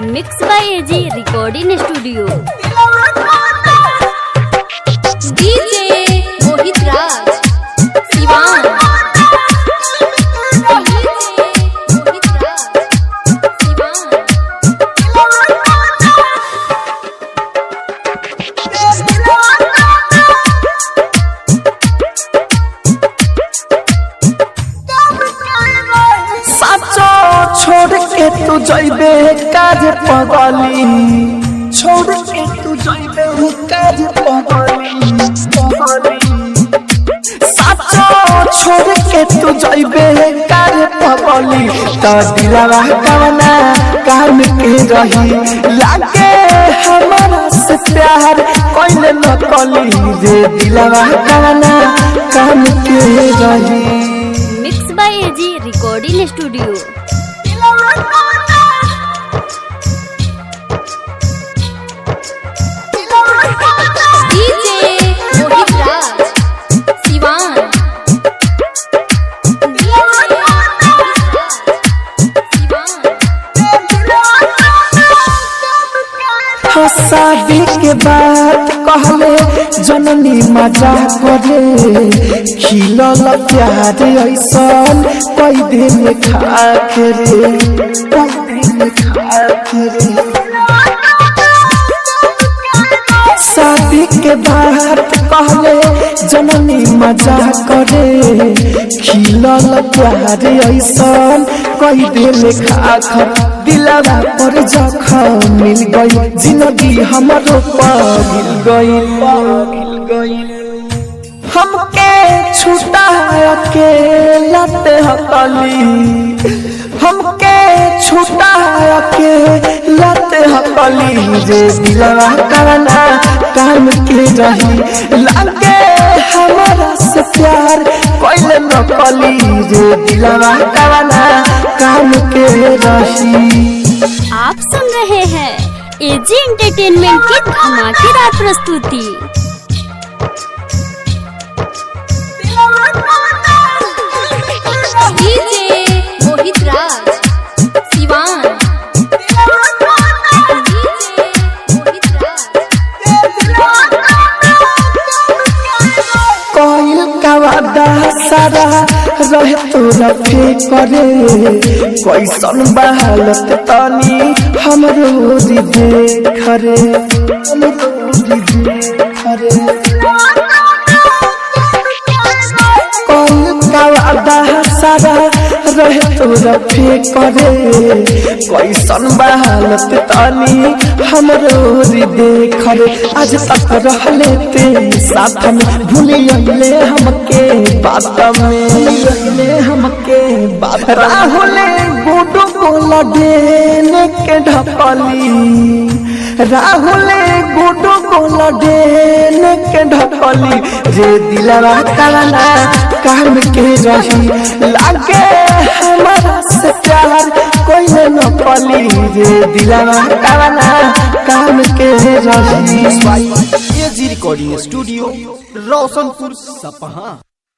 Mix by AG recording studio. DJ Mohit Raj Siwan. छोड़ के तू जइबे काज पगली, छोड़ के तू जइबे काज पगली, साचो छोड़ के तू जइबे काज पगली। तो दिलवा कवना काम के रही, लागे हमारा से प्यार कोई न कली रे। दिलवा कवना काम के रही। Mix by AG recording studio. शादी के बाद कहले जननी मजा करे, खिलल प्यार ऐसन कई दिन खाखरे, कई दिन खाखरे। शादी के बाद कहले जननी मजा करे, खिलल प्यार ऐसन कई दिन खाखर। दिलवा पर जखम मिल गई, जिंदगी हमारो पागिल गई। हमके छूटा अकेला ते हकली, हमके छूटा अकेला ते हकली रे। दिलवा कवना काम के रही, लागे हमारा से प्यार कोई न कली रे। दिलवा कवना काम के रही। आप सुन रहे हैं एजी एंटरटेनमेंट की धमाकेदार प्रस्तुति। डीजे मोहित राज सिवान। कोई का वादा सारा रहे तोरा करे, कैसन बहालत तनी हमरो देख रे, हमरो देख रे। कोई का वादा सारा रहे तोरा करे, कैसन बहालत तनी हमरो देख रे। आज तक रहले ते साथ में, भूलिए हमके बात में, भूलिए हमके बात। राहुल गुडू बोला देने के ढकली, राहुल गुडू बोला देने के ढकली रे। दिलवा कवना काम के रही, लागे हमारा से प्यार कोई न कली रे। दिलवा कवना काम के रही। एजी रिकॉर्डिंग स्टूडियो रोशनपुर सपहा।